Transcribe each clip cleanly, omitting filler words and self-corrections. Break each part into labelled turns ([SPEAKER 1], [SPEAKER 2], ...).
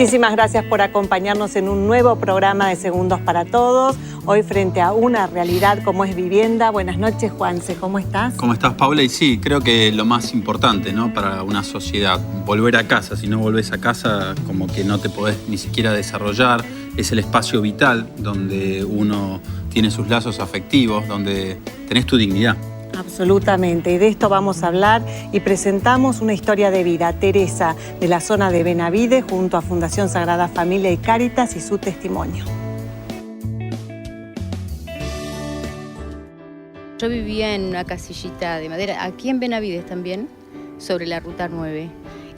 [SPEAKER 1] Muchísimas gracias por acompañarnos en un nuevo programa de Segundos para Todos. Hoy frente a una realidad como es vivienda. Buenas noches, Juanse, ¿cómo estás?
[SPEAKER 2] ¿Cómo estás, Paula? Y sí, creo que lo más importante, ¿no?, para una sociedad, volver a casa. Si no volvés a casa, como que no te podés ni siquiera desarrollar. Es el espacio vital donde uno tiene sus lazos afectivos, donde tenés tu dignidad.
[SPEAKER 1] Absolutamente, y de esto vamos a hablar y presentamos una historia de vida. Teresa, de la zona de Benavides, junto a Fundación Sagrada Familia y Cáritas, y su testimonio.
[SPEAKER 3] Yo vivía en una casillita de madera, aquí en Benavides también, sobre la Ruta 9.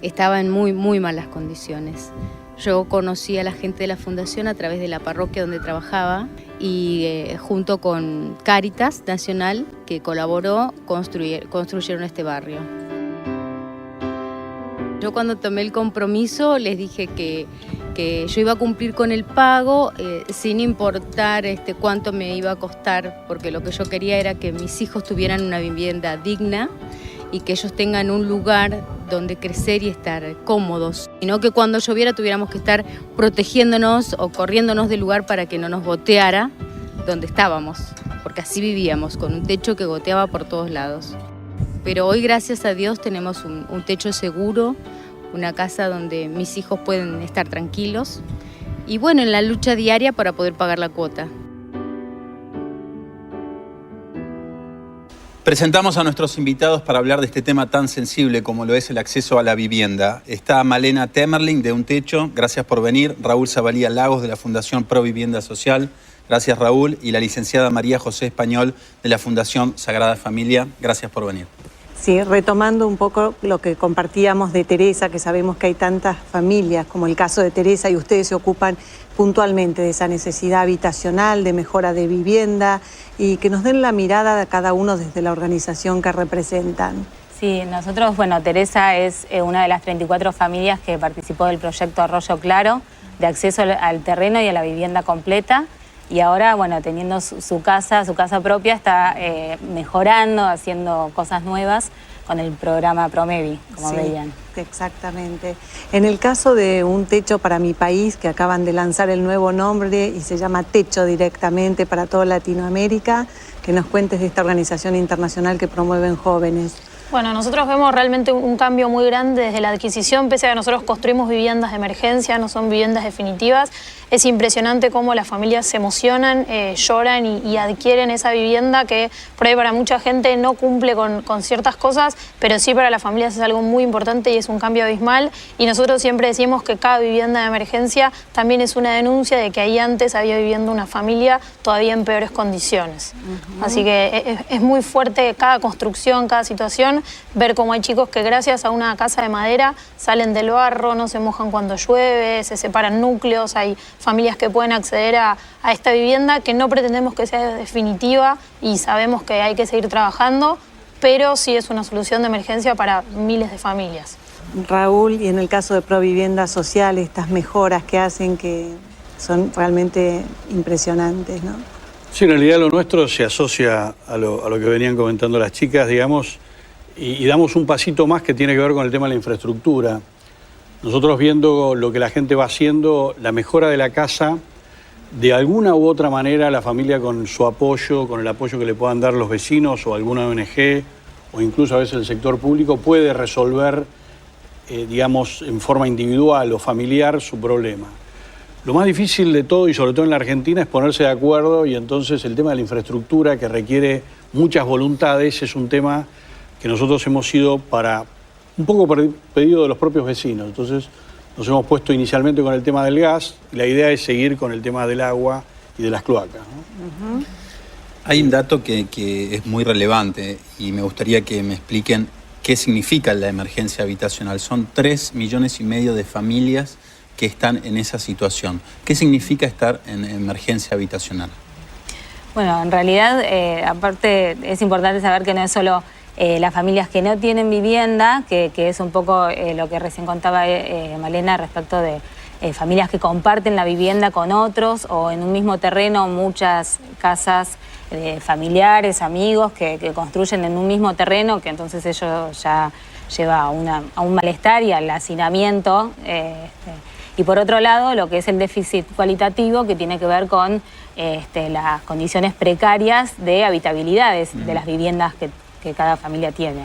[SPEAKER 3] Estaba en muy malas condiciones. Yo conocí a la gente de la fundación a través de la parroquia donde trabajaba y junto con Cáritas Nacional, que colaboró, construyeron este barrio. Yo cuando tomé el compromiso les dije que yo iba a cumplir con el pago sin importar cuánto me iba a costar, porque lo que yo quería era que mis hijos tuvieran una vivienda digna y que ellos tengan un lugar donde crecer y estar cómodos, y no que cuando lloviera tuviéramos que estar protegiéndonos o corriéndonos del lugar para que no nos goteara donde estábamos, porque así vivíamos, con un techo que goteaba por todos lados. Pero hoy, gracias a Dios, tenemos un techo seguro, una casa donde mis hijos pueden estar tranquilos y bueno, en la lucha diaria para poder pagar la cuota.
[SPEAKER 2] Presentamos a nuestros invitados para hablar de este tema tan sensible como lo es el acceso a la vivienda. Está Malena Temerling, de Un Techo, gracias por venir. Raúl Zavalía Lagos, de la Fundación Pro Vivienda Social, gracias, Raúl. Y la licenciada María José Español, de la Fundación Sagrada Familia, gracias por venir.
[SPEAKER 1] Sí, retomando un poco lo que compartíamos de Teresa, que sabemos que hay tantas familias, como el caso de Teresa, y ustedes se ocupan puntualmente de esa necesidad habitacional, de mejora de vivienda, y que nos den la mirada de cada uno desde la organización que representan.
[SPEAKER 4] Sí, nosotros, bueno, Teresa es una de las 34 familias que participó del proyecto Arroyo Claro, de acceso al terreno y a la vivienda completa. Y ahora, bueno, teniendo su casa propia, está mejorando, haciendo cosas nuevas con el programa Promevi, como
[SPEAKER 1] sí,
[SPEAKER 4] veían.
[SPEAKER 1] Exactamente. En el caso de Un Techo para mi país, que acaban de lanzar el nuevo nombre y se llama Techo directamente para toda Latinoamérica, que nos cuentes de esta organización internacional que promueven jóvenes.
[SPEAKER 5] Bueno, nosotros vemos realmente un cambio muy grande desde la adquisición, pese a que nosotros construimos viviendas de emergencia, no son viviendas definitivas. Es impresionante cómo las familias se emocionan, lloran y adquieren esa vivienda que por ahí para mucha gente no cumple con ciertas cosas, pero sí para las familias es algo muy importante y es un cambio abismal. Y nosotros siempre decimos que cada vivienda de emergencia también es una denuncia de que ahí antes había viviendo una familia todavía en peores condiciones. Así que es muy fuerte cada construcción, cada situación, ver cómo hay chicos que gracias a una casa de madera salen del barro, no se mojan cuando llueve, se separan núcleos, hay familias que pueden acceder a esta vivienda que no pretendemos que sea definitiva y sabemos que hay que seguir trabajando, pero sí es una solución de emergencia para miles de familias.
[SPEAKER 1] Raúl, y en el caso de Provivienda Social, estas mejoras que hacen que son realmente impresionantes, ¿no?
[SPEAKER 6] Sí, en realidad lo nuestro se asocia a lo que venían comentando las chicas, digamos, y damos un pasito más que tiene que ver con el tema de la infraestructura. Nosotros viendo lo que la gente va haciendo, la mejora de la casa, de alguna u otra manera la familia con su apoyo, con el apoyo que le puedan dar los vecinos o alguna ONG o incluso a veces el sector público puede resolver, digamos, en forma individual o familiar su problema. Lo más difícil de todo, y sobre todo en la Argentina, es ponerse de acuerdo, y entonces el tema de la infraestructura, que requiere muchas voluntades, es un tema que nosotros hemos ido para un poco por pedido de los propios vecinos. Entonces nos hemos puesto inicialmente con el tema del gas, y la idea es seguir con el tema del agua y de las cloacas, ¿no?
[SPEAKER 2] Hay un dato que es muy relevante y me gustaría que me expliquen qué significa la emergencia habitacional. Son 3,5 millones de familias que están en esa situación. ¿Qué significa estar en emergencia habitacional?
[SPEAKER 4] Bueno, en realidad, aparte es importante saber que no es solo las familias que no tienen vivienda, que es un poco lo que recién contaba Malena respecto de familias que comparten la vivienda con otros o en un mismo terreno muchas casas familiares, amigos que construyen en un mismo terreno, que entonces ello ya lleva a un malestar y al hacinamiento. Y por otro lado, lo que es el déficit cualitativo, que tiene que ver con las condiciones precarias de habitabilidad de las viviendas que cada familia tiene.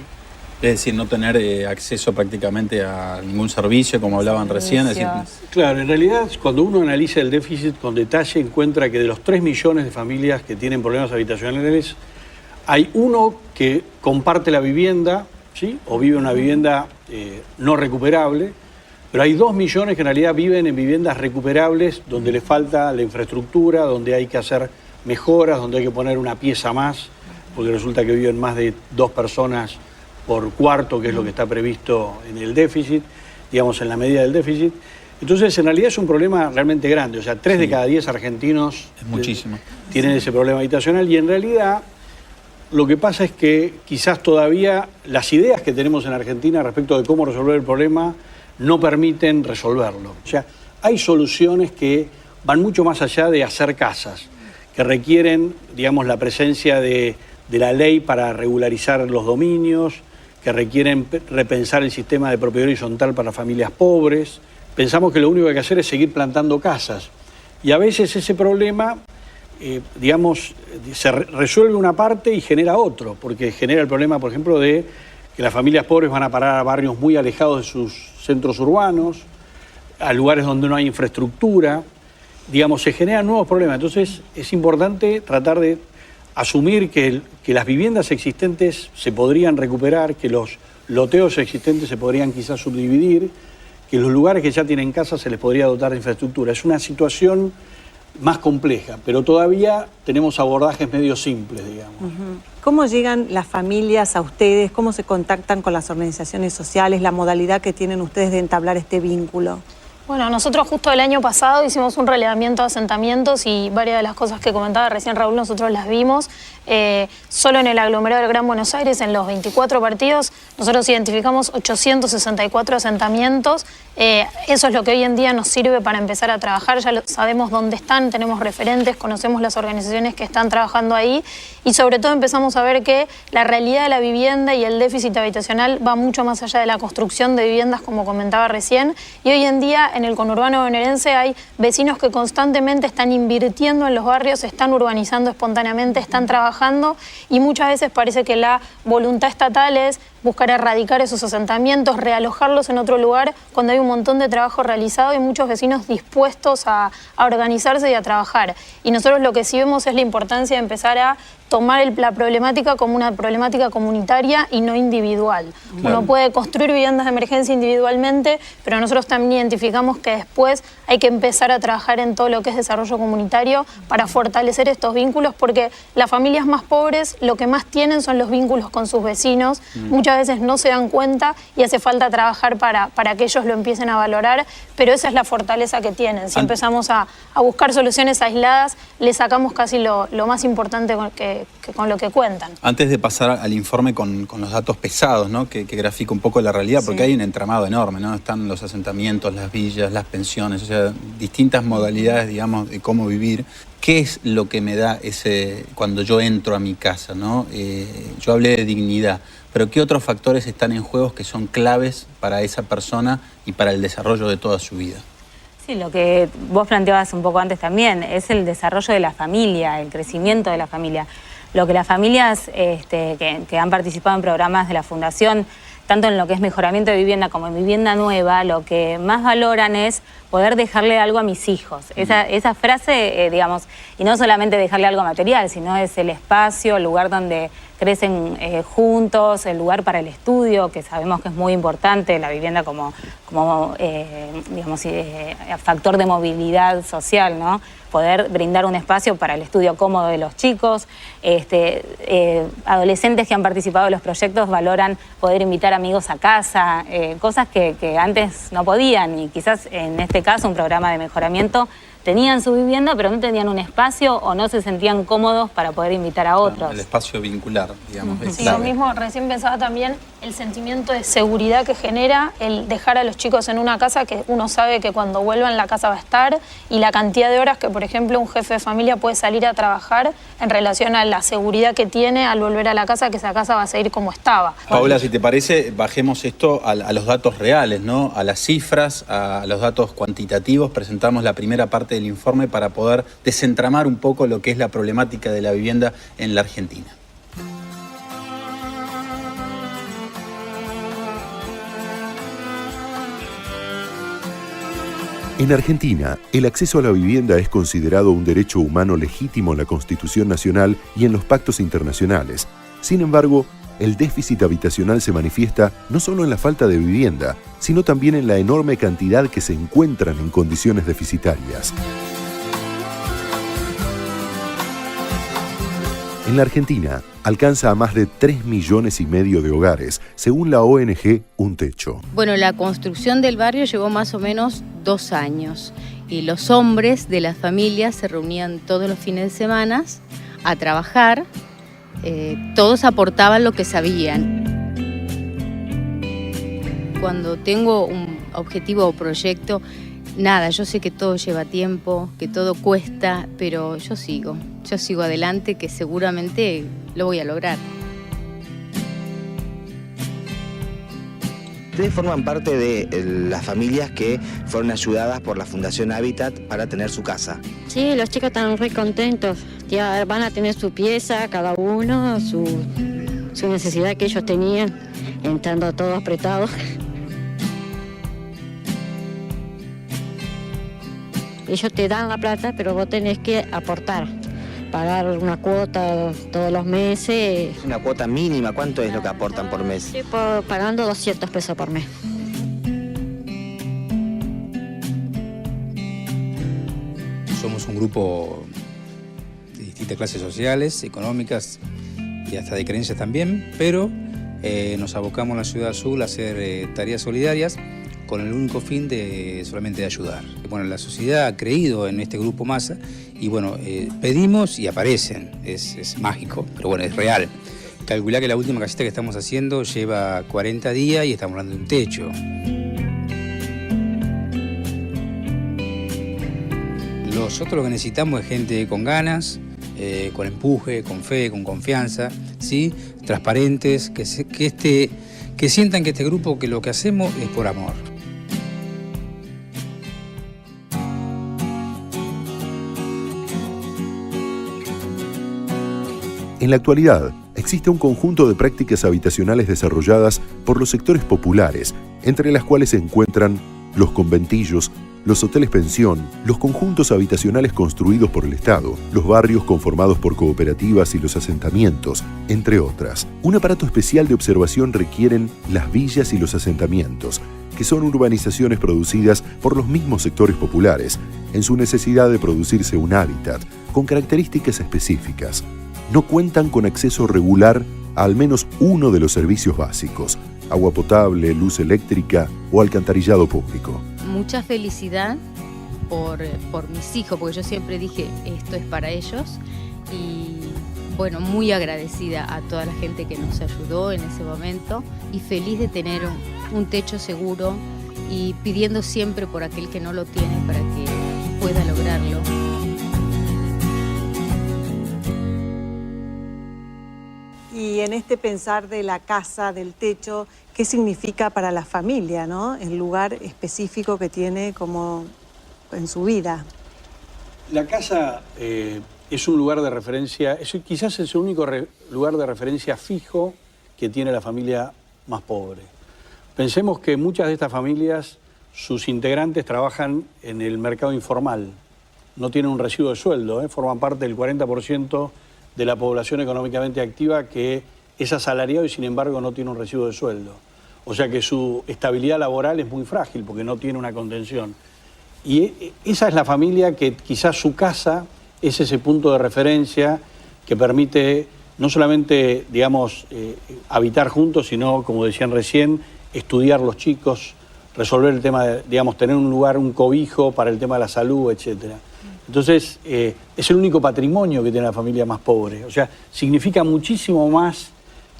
[SPEAKER 2] Es decir, no tener acceso prácticamente a ningún servicio, como hablaban recién. Es decir,
[SPEAKER 6] claro, en realidad cuando uno analiza el déficit con detalle encuentra que de los 3 millones de familias que tienen problemas habitacionales, hay uno que comparte la vivienda, ¿sí? O vive en una vivienda no recuperable, pero hay 2 millones que en realidad viven en viviendas recuperables donde le falta la infraestructura, donde hay que hacer mejoras, donde hay que poner una pieza más, porque resulta que viven más de 2 personas por cuarto, que es lo que está previsto en el déficit, digamos, en la medida del déficit. Entonces, en realidad es un problema realmente grande. O sea, 3 de cada 10 argentinos tienen ese problema habitacional y en realidad lo que pasa es que quizás todavía las ideas que tenemos en Argentina respecto de cómo resolver el problema no permiten resolverlo. O sea, hay soluciones que van mucho más allá de hacer casas, que requieren, digamos, la presencia de la ley para regularizar los dominios, que requieren repensar el sistema de propiedad horizontal para familias pobres. Pensamos que lo único que hay que hacer es seguir plantando casas. Y a veces ese problema, digamos, se resuelve una parte y genera otro, porque genera el problema, por ejemplo, de que las familias pobres van a parar a barrios muy alejados de sus centros urbanos, a lugares donde no hay infraestructura. Digamos, se generan nuevos problemas. Entonces es importante tratar de asumir que las viviendas existentes se podrían recuperar, que los loteos existentes se podrían quizás subdividir, que los lugares que ya tienen casas se les podría dotar de infraestructura. Es una situación más compleja, pero todavía tenemos abordajes medio simples, digamos.
[SPEAKER 1] ¿Cómo llegan las familias a ustedes? ¿Cómo se contactan con las organizaciones sociales? ¿La modalidad que tienen ustedes de entablar este vínculo?
[SPEAKER 5] Bueno, nosotros justo el año pasado hicimos un relevamiento de asentamientos y varias de las cosas que comentaba recién Raúl nosotros las vimos. Solo en el aglomerado del Gran Buenos Aires, en los 24 partidos, nosotros identificamos 864 asentamientos. Eso es lo que hoy en día nos sirve para empezar a trabajar. Ya sabemos dónde están, tenemos referentes, conocemos las organizaciones que están trabajando ahí y sobre todo empezamos a ver que la realidad de la vivienda y el déficit habitacional va mucho más allá de la construcción de viviendas, como comentaba recién. Y hoy en día en el conurbano bonaerense hay vecinos que constantemente están invirtiendo en los barrios, están urbanizando espontáneamente, están trabajando y muchas veces parece que la voluntad estatal es buscar erradicar esos asentamientos, realojarlos en otro lugar cuando hay un montón de trabajo realizado y muchos vecinos dispuestos a organizarse y a trabajar. Y nosotros lo que sí vemos es la importancia de empezar a tomar la problemática como una problemática comunitaria y no individual. Claro. Uno puede construir viviendas de emergencia individualmente, pero nosotros también identificamos que después hay que empezar a trabajar en todo lo que es desarrollo comunitario para fortalecer estos vínculos, porque las familias más pobres lo que más tienen son los vínculos con sus vecinos. Muchas veces no se dan cuenta y hace falta trabajar para que ellos lo empiecen a valorar, pero esa es la fortaleza que tienen. Si empezamos a buscar soluciones aisladas, le sacamos casi lo más importante con lo que cuentan.
[SPEAKER 2] Antes de pasar al informe con los datos pesados, ¿no? que grafica un poco la realidad, porque hay un entramado enorme, ¿no? Están los asentamientos, las villas, las pensiones, o sea, distintas modalidades, digamos, de cómo vivir. ¿Qué es lo que me da cuando yo entro a mi casa, ¿no? Yo hablé de dignidad, pero ¿qué otros factores están en juego que son claves para esa persona y para el desarrollo de toda su vida?
[SPEAKER 4] Sí, lo que vos planteabas un poco antes también, es el desarrollo de la familia, el crecimiento de la familia. Lo que las familias que han participado en programas de la Fundación, tanto en lo que es mejoramiento de vivienda como en vivienda nueva, lo que más valoran es poder dejarle algo a mis hijos. Esa frase, digamos, y no solamente dejarle algo material, sino es el espacio, el lugar donde crecen juntos, el lugar para el estudio, que sabemos que es muy importante, la vivienda como digamos, factor de movilidad social, ¿no? Poder brindar un espacio para el estudio cómodo de los chicos. Adolescentes que han participado de los proyectos valoran poder invitar amigos a casa, cosas que antes no podían, y quizás en este caso un programa de mejoramiento tenían su vivienda, pero no tenían un espacio o no se sentían cómodos para poder invitar a otros.
[SPEAKER 2] El espacio vincular, digamos.
[SPEAKER 5] Sí, lo mismo, recién pensaba también el sentimiento de seguridad que genera el dejar a los chicos en una casa que uno sabe que cuando vuelvan la casa va a estar, y la cantidad de horas que, por ejemplo, un jefe de familia puede salir a trabajar en relación a la seguridad que tiene al volver a la casa, que esa casa va a seguir como estaba.
[SPEAKER 2] Paola, si te parece, bajemos esto a los datos reales, ¿no? A las cifras, a los datos cuantitativos. Presentamos la primera parte del informe para poder desentramar un poco lo que es la problemática de la vivienda en la Argentina.
[SPEAKER 7] En Argentina, el acceso a la vivienda es considerado un derecho humano legítimo en la Constitución Nacional y en los pactos internacionales. Sin embargo, el déficit habitacional se manifiesta no solo en la falta de vivienda, sino también en la enorme cantidad que se encuentran en condiciones deficitarias. En la Argentina, alcanza a más de 3,5 millones de hogares, según la ONG Un Techo.
[SPEAKER 3] Bueno, la construcción del barrio llevó más o menos 2 años y los hombres de las familias se reunían todos los fines de semana a trabajar. Todos aportaban lo que sabían. Cuando tengo un objetivo o proyecto, nada, yo sé que todo lleva tiempo, que todo cuesta, pero yo sigo adelante, que seguramente lo voy a lograr.
[SPEAKER 8] Ustedes forman parte de las familias que fueron ayudadas por la Fundación Hábitat para tener su casa.
[SPEAKER 9] Sí, los chicos están re contentos. Ya van a tener su pieza, cada uno, su necesidad que ellos tenían, entrando todos apretados. Ellos te dan la plata, pero vos tenés que aportar, pagar una cuota todos los meses.
[SPEAKER 8] ¿Es una cuota mínima? ¿Cuánto es lo que aportan por mes?
[SPEAKER 9] Estoy pagando 200 pesos por mes.
[SPEAKER 10] Somos un grupo de distintas clases sociales, económicas y hasta de creencias también, pero nos abocamos en la Ciudad Azul a hacer tareas solidarias con el único fin de solamente de ayudar. Bueno, la sociedad ha creído en este grupo Masa y bueno, pedimos y aparecen, es mágico, pero bueno, es real. Calculá que la última casita que estamos haciendo lleva 40 días y estamos hablando de un techo. Nosotros lo que necesitamos es gente con ganas, con empuje, con fe, con confianza, ¿sí? Transparentes, que sientan que este grupo, que lo que hacemos es por amor.
[SPEAKER 7] En la actualidad, existe un conjunto de prácticas habitacionales desarrolladas por los sectores populares, entre las cuales se encuentran los conventillos, los hoteles pensión, los conjuntos habitacionales construidos por el Estado, los barrios conformados por cooperativas y los asentamientos, entre otras. Un aparato especial de observación requieren las villas y los asentamientos, que son urbanizaciones producidas por los mismos sectores populares, en su necesidad de producirse un hábitat con características específicas. No cuentan con acceso regular a al menos uno de los servicios básicos: agua potable, luz eléctrica o alcantarillado público.
[SPEAKER 3] Mucha felicidad por mis hijos, porque yo siempre dije, esto es para ellos. Y bueno, muy agradecida a toda la gente que nos ayudó en ese momento y feliz de tener un techo seguro y pidiendo siempre por aquel que no lo tiene para que pueda lograrlo.
[SPEAKER 1] Y en este pensar de la casa, del techo, ¿qué significa para la familia, ¿no? El lugar específico que tiene como en su vida.
[SPEAKER 6] La casa es un lugar de referencia, quizás es el único lugar de referencia fijo que tiene la familia más pobre. Pensemos que muchas de estas familias, sus integrantes trabajan en el mercado informal, no tienen un recibo de sueldo, forman parte del 40% de la población económicamente activa que es asalariado y sin embargo no tiene un recibo de sueldo. O sea que su estabilidad laboral es muy frágil porque no tiene una contención. Y esa es la familia que quizás su casa es ese punto de referencia que permite no solamente, digamos, habitar juntos, sino, como decían recién, estudiar los chicos, resolver el tema de, digamos, tener un lugar, un cobijo para el tema de la salud, etcétera. Entonces, es el único patrimonio que tiene la familia más pobre. O sea, significa muchísimo más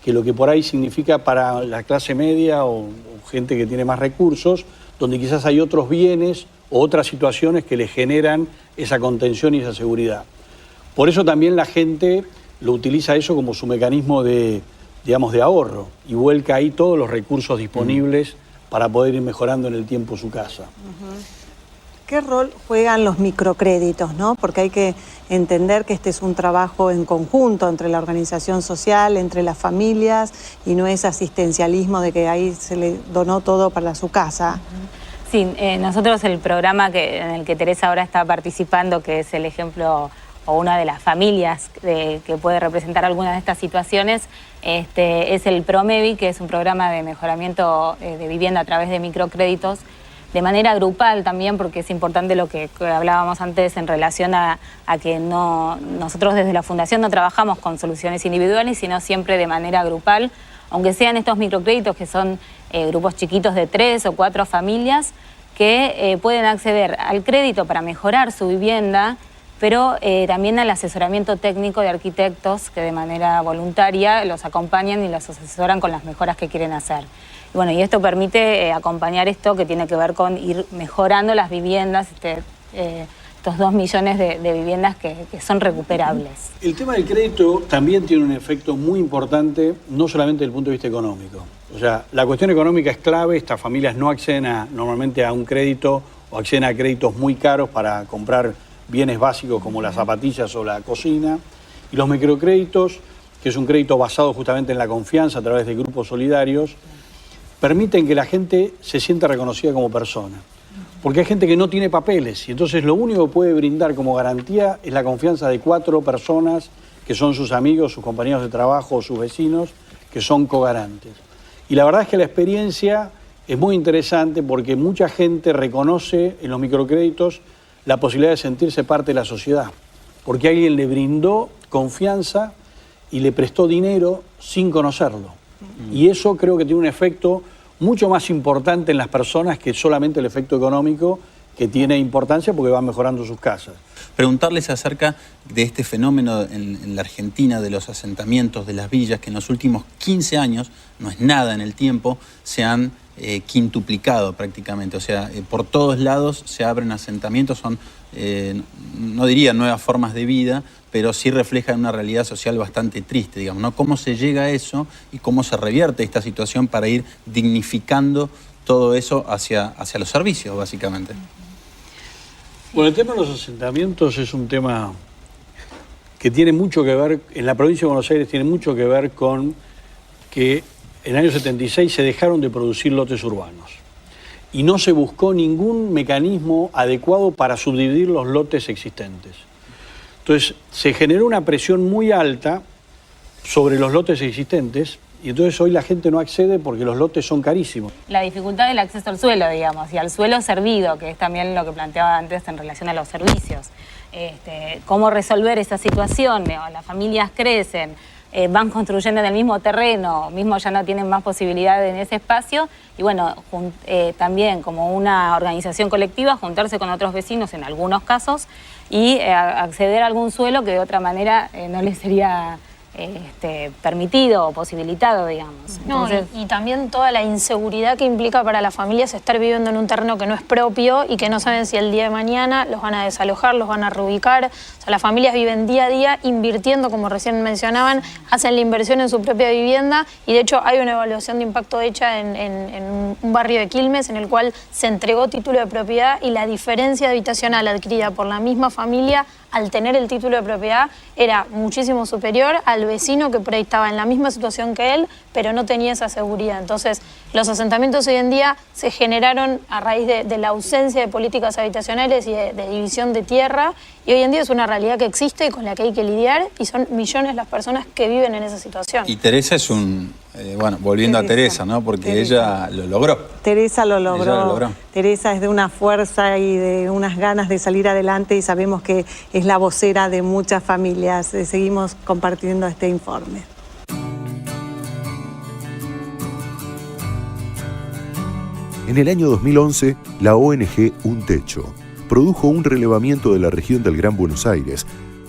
[SPEAKER 6] que lo que por ahí significa para la clase media o gente que tiene más recursos, donde quizás hay otros bienes o otras situaciones que le generan esa contención y esa seguridad. Por eso también la gente lo utiliza eso como su mecanismo de, digamos, de ahorro y vuelca ahí todos los recursos disponibles para poder ir mejorando en el tiempo su casa.
[SPEAKER 1] ¿Qué rol juegan los microcréditos, ¿no? Porque hay que entender que este es un trabajo en conjunto entre la organización social, entre las familias, y no es asistencialismo de que ahí se le donó todo para su casa.
[SPEAKER 4] Sí, nosotros el programa en el que Teresa ahora está participando, que es el ejemplo o una de las familias que puede representar alguna de estas situaciones, es el ProMevi, que es un programa de mejoramiento de vivienda a través de microcréditos, de manera grupal también, porque es importante lo que hablábamos antes en relación a que nosotros desde la Fundación no trabajamos con soluciones individuales, sino siempre de manera grupal, aunque sean estos microcréditos que son grupos chiquitos de 3 o 4 familias que pueden acceder al crédito para mejorar su vivienda, pero también al asesoramiento técnico de arquitectos que de manera voluntaria los acompañan y los asesoran con las mejoras que quieren hacer. Y bueno, y esto permite acompañar esto que tiene que ver con ir mejorando las viviendas, estos 2 millones de viviendas que son recuperables.
[SPEAKER 6] El tema del crédito también tiene un efecto muy importante, no solamente desde el punto de vista económico. O sea, la cuestión económica es clave, estas familias no acceden normalmente a un crédito o acceden a créditos muy caros para comprar bienes básicos como las zapatillas o la cocina. Y los microcréditos, que es un crédito basado justamente en la confianza a través de grupos solidarios, permiten que la gente se sienta reconocida como persona. Porque hay gente que no tiene papeles y entonces lo único que puede brindar como garantía es la confianza de 4 personas que son sus amigos, sus compañeros de trabajo o sus vecinos, que son cogarantes. Y la verdad es que la experiencia es muy interesante porque mucha gente reconoce en los microcréditos la posibilidad de sentirse parte de la sociedad, porque alguien le brindó confianza y le prestó dinero sin conocerlo. Y eso creo que tiene un efecto mucho más importante en las personas que solamente el efecto económico, que tiene importancia porque van mejorando sus casas.
[SPEAKER 2] Preguntarles acerca de este fenómeno en la Argentina, de los asentamientos, de las villas, que en los últimos 15 años, no es nada en el tiempo, se han quintuplicado prácticamente. O sea, por todos lados se abren asentamientos, son, no diría nuevas formas de vida, pero sí reflejan una realidad social bastante triste, digamos, ¿no? ¿Cómo se llega a eso y cómo se revierte esta situación para ir dignificando todo eso hacia los servicios, básicamente?
[SPEAKER 6] Bueno, el tema de los asentamientos es un tema que tiene mucho que ver, en la provincia de Buenos Aires tiene mucho que ver con que en el año 76 se dejaron de producir lotes urbanos y no se buscó ningún mecanismo adecuado para subdividir los lotes existentes. Entonces se generó una presión muy alta sobre los lotes existentes y entonces hoy la gente no accede porque los lotes son carísimos.
[SPEAKER 4] La dificultad del acceso al suelo, digamos, y al suelo servido, que es también lo que planteaba antes en relación a los servicios. Cómo resolver esa situación, las familias crecen, van construyendo en el mismo terreno, mismo ya no tienen más posibilidad en ese espacio, y bueno, también como una organización colectiva, juntarse con otros vecinos en algunos casos y acceder a algún suelo que de otra manera no les sería permitido o posibilitado, digamos. Entonces,
[SPEAKER 5] y también toda la inseguridad que implica para las familias estar viviendo en un terreno que no es propio y que no saben si el día de mañana los van a desalojar, los van a reubicar. O sea, las familias viven día a día invirtiendo, como recién mencionaban, hacen la inversión en su propia vivienda y de hecho hay una evaluación de impacto hecha en un barrio de Quilmes en el cual se entregó título de propiedad y la diferencia habitacional adquirida por la misma familia al tener el título de propiedad era muchísimo superior al vecino que por ahí estaba en la misma situación que él, pero no tenía esa seguridad. Entonces, los asentamientos hoy en día se generaron a raíz de la ausencia de políticas habitacionales y de división de tierra, y hoy en día es una realidad que existe y con la que hay que lidiar, y son millones las personas que viven en esa situación.
[SPEAKER 2] Y Teresa es un... bueno, volviendo a Teresa, ¿no? Porque ella lo logró.
[SPEAKER 1] Teresa lo logró. Teresa es de una fuerza y de unas ganas de salir adelante y sabemos que es la vocera de muchas familias. Seguimos compartiendo este informe.
[SPEAKER 7] En el año 2011, la ONG Un Techo produjo un relevamiento de la región del Gran Buenos Aires.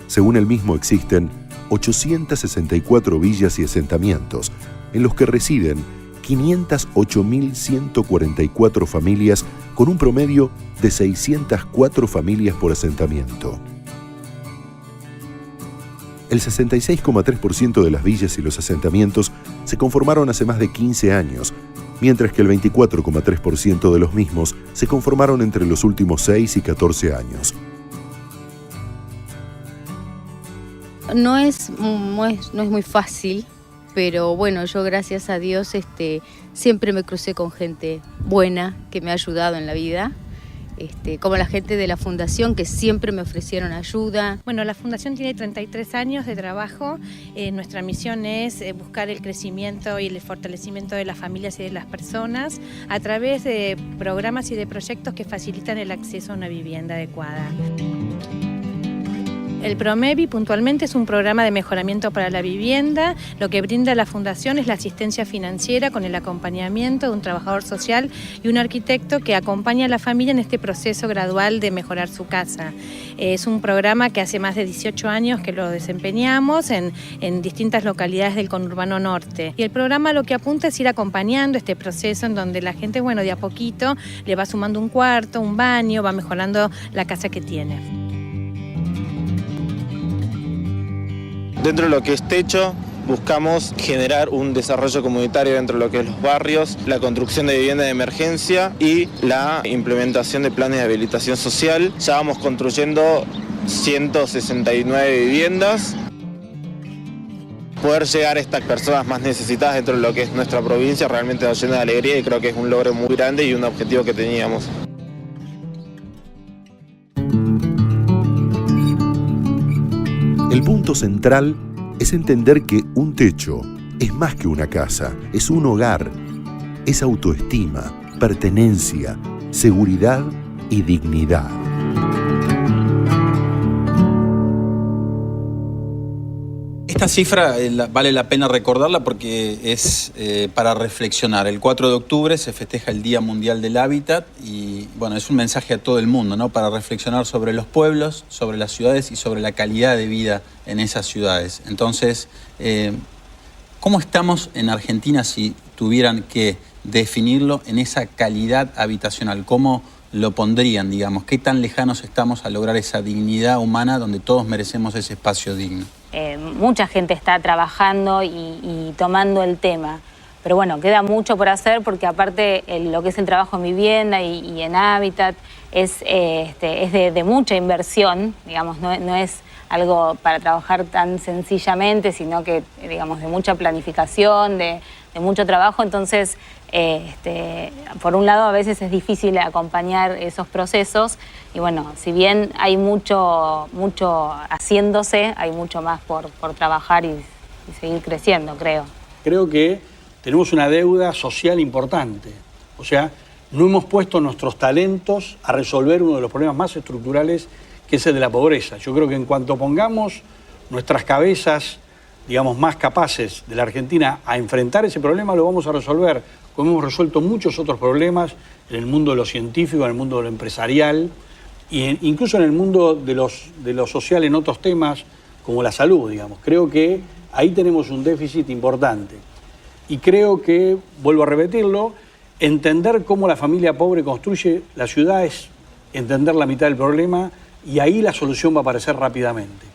[SPEAKER 7] Según el mismo, existen 864 villas y asentamientos, en los que residen 508.144 familias con un promedio de 604 familias por asentamiento. El 66,3% de las villas y los asentamientos se conformaron hace más de 15 años, mientras que el 24,3% de los mismos se conformaron entre los últimos 6 y 14 años.
[SPEAKER 3] No es muy fácil, pero bueno, yo gracias a Dios siempre me crucé con gente buena que me ha ayudado en la vida. Como la gente de la Fundación, que siempre me ofrecieron ayuda.
[SPEAKER 11] Bueno, la Fundación tiene 33 años de trabajo. Nuestra misión es buscar el crecimiento y el fortalecimiento de las familias y de las personas a través de programas y de proyectos que facilitan el acceso a una vivienda adecuada. El PROMEVI puntualmente es un programa de mejoramiento para la vivienda. Lo que brinda la Fundación es la asistencia financiera con el acompañamiento de un trabajador social y un arquitecto que acompaña a la familia en este proceso gradual de mejorar su casa. Es un programa que hace más de 18 años que lo desempeñamos en distintas localidades del conurbano norte. Y el programa lo que apunta es ir acompañando este proceso en donde la gente, bueno, de a poquito le va sumando un cuarto, un baño, va mejorando la casa que tiene.
[SPEAKER 12] Dentro de lo que es techo, buscamos generar un desarrollo comunitario dentro de lo que es los barrios, la construcción de vivienda de emergencia y la implementación de planes de habilitación social. Ya vamos construyendo 169 viviendas. Poder llegar a estas personas más necesitadas dentro de lo que es nuestra provincia realmente nos llena de alegría y creo que es un logro muy grande y un objetivo que teníamos.
[SPEAKER 7] El punto central es entender que un techo es más que una casa, es un hogar, es autoestima, pertenencia, seguridad y dignidad.
[SPEAKER 2] Esta cifra vale la pena recordarla porque es para reflexionar. El 4 de octubre se festeja el Día Mundial del Hábitat y bueno, es un mensaje a todo el mundo, ¿no? Para reflexionar sobre los pueblos, sobre las ciudades y sobre la calidad de vida en esas ciudades. Entonces, ¿cómo estamos en Argentina si tuvieran que definirlo en esa calidad habitacional? ¿Cómo lo pondrían, digamos? ¿Qué tan lejanos estamos a lograr esa dignidad humana donde todos merecemos ese espacio digno?
[SPEAKER 4] Mucha gente está trabajando y tomando el tema, pero bueno, queda mucho por hacer porque aparte lo que es el trabajo en vivienda y en hábitat es de mucha inversión, digamos, no es algo para trabajar tan sencillamente, sino que, digamos, de mucha planificación, de mucho trabajo. Entonces, por un lado, a veces es difícil acompañar esos procesos y bueno, si bien hay mucho haciéndose, hay mucho más por trabajar y seguir creciendo, creo.
[SPEAKER 6] Creo que tenemos una deuda social importante. O sea, no hemos puesto nuestros talentos a resolver uno de los problemas más estructurales, que es el de la pobreza. Yo creo que en cuanto pongamos nuestras cabezas, digamos, más capaces de la Argentina a enfrentar ese problema, lo vamos a resolver, como hemos resuelto muchos otros problemas en el mundo de lo científico, en el mundo de lo empresarial, e incluso en el mundo de lo social en otros temas, como la salud, digamos. Creo que ahí tenemos un déficit importante. Y creo que, vuelvo a repetirlo, entender cómo la familia pobre construye la ciudad es entender la mitad del problema y ahí la solución va a aparecer rápidamente.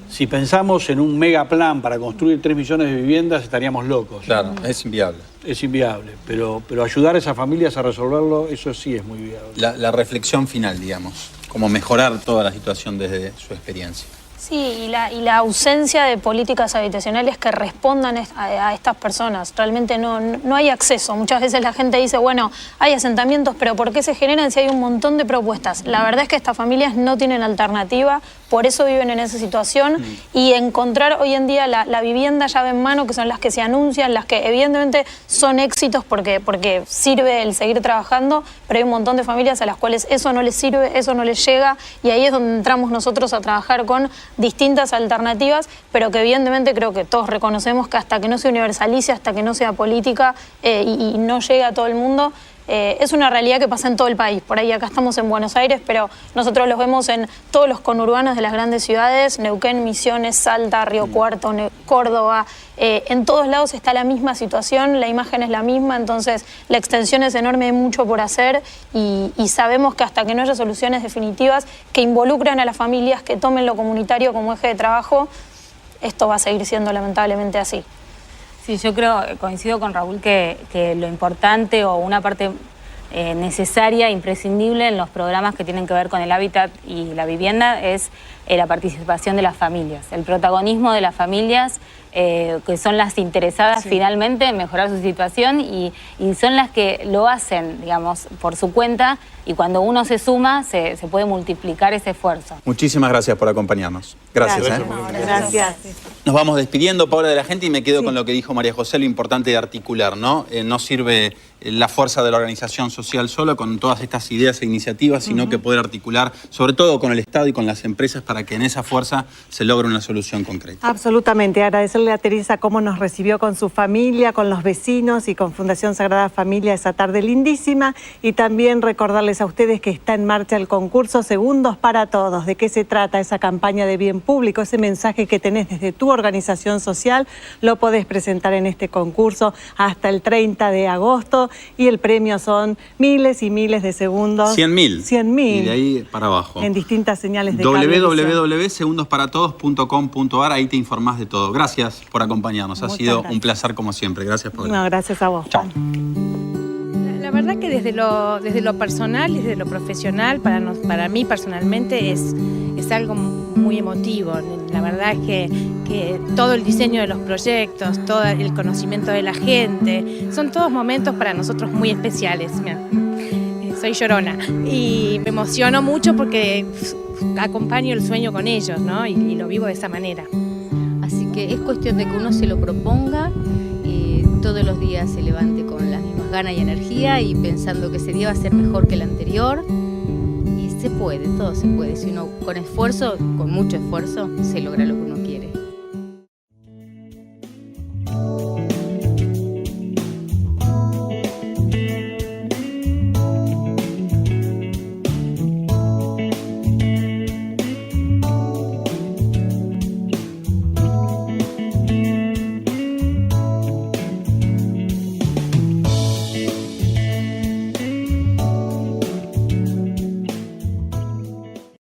[SPEAKER 6] Si pensamos en un mega plan para construir 3 millones de viviendas, estaríamos locos.
[SPEAKER 2] Claro, es inviable.
[SPEAKER 6] Es inviable, pero ayudar a esas familias a resolverlo, eso sí es muy viable.
[SPEAKER 2] La reflexión final, digamos, como mejorar toda la situación desde su experiencia.
[SPEAKER 5] Sí, y la ausencia de políticas habitacionales que respondan a estas personas. Realmente no hay acceso. Muchas veces la gente dice, bueno, hay asentamientos, pero ¿por qué se generan si hay un montón de propuestas? La verdad es que estas familias no tienen alternativa, por eso viven en esa situación y encontrar hoy en día la vivienda llave en mano, que son las que se anuncian, las que evidentemente son éxitos porque sirve el seguir trabajando, pero hay un montón de familias a las cuales eso no les sirve, eso no les llega y ahí es donde entramos nosotros a trabajar con distintas alternativas, pero que evidentemente creo que todos reconocemos que hasta que no se universalice, hasta que no sea política y no llegue a todo el mundo, Es una realidad que pasa en todo el país. Por ahí acá estamos en Buenos Aires, pero nosotros los vemos en todos los conurbanos de las grandes ciudades, Neuquén, Misiones, Salta, Río Cuarto, Córdoba. En todos lados está la misma situación, la imagen es la misma, entonces la extensión es enorme, hay mucho por hacer y sabemos que hasta que no haya soluciones definitivas que involucren a las familias, que tomen lo comunitario como eje de trabajo, esto va a seguir siendo lamentablemente así.
[SPEAKER 4] Sí, yo coincido con Raúl que lo importante o una parte necesaria, imprescindible en los programas que tienen que ver con el hábitat y la vivienda es la participación de las familias, el protagonismo de las familias, que son las interesadas finalmente en mejorar su situación y son las que lo hacen, digamos, por su cuenta, y cuando uno se suma se puede multiplicar ese esfuerzo.
[SPEAKER 2] Muchísimas gracias por acompañarnos. Gracias.
[SPEAKER 1] Gracias.
[SPEAKER 2] Nos vamos despidiendo, Paula, de la gente, y me quedo con lo que dijo María José, lo importante de articular, ¿no? No sirve la fuerza de la organización social solo con todas estas ideas e iniciativas, sino que poder articular, sobre todo con el Estado y con las empresas, para que en esa fuerza se logre una solución concreta.
[SPEAKER 1] Absolutamente. Agradecerle a Teresa cómo nos recibió con su familia, con los vecinos y con Fundación Sagrada Familia esa tarde lindísima, y también recordarles a ustedes que está en marcha el concurso Segundos para Todos. ¿De qué se trata esa campaña de bien público? Ese mensaje que tenés desde tu organización social lo podés presentar en este concurso hasta el 30 de agosto y el premio son miles y miles de segundos.
[SPEAKER 2] 100.000.
[SPEAKER 1] 100.000.
[SPEAKER 2] Y de ahí para abajo.
[SPEAKER 1] En distintas señales de cable.
[SPEAKER 2] www.segundosparatodos.com.ar, ahí te informás de todo. Gracias por acompañarnos. Ha sido un placer como siempre. Gracias por venir.
[SPEAKER 1] No, gracias a vos.
[SPEAKER 2] Chao.
[SPEAKER 11] La verdad que desde lo personal y desde lo profesional, para mí personalmente es algo muy emotivo. La verdad es que todo el diseño de los proyectos, todo el conocimiento de la gente, son todos momentos para nosotros muy especiales. Mira, soy llorona y me emociono mucho porque acompaño el sueño con ellos, ¿no? Y lo vivo de esa manera.
[SPEAKER 3] Así que es cuestión de que uno se lo proponga, todos los días se levante con las mismas ganas y energía y pensando que ese día va a ser mejor que el anterior. Y se puede, todo se puede. Si uno con esfuerzo, con mucho esfuerzo, se logra lo que uno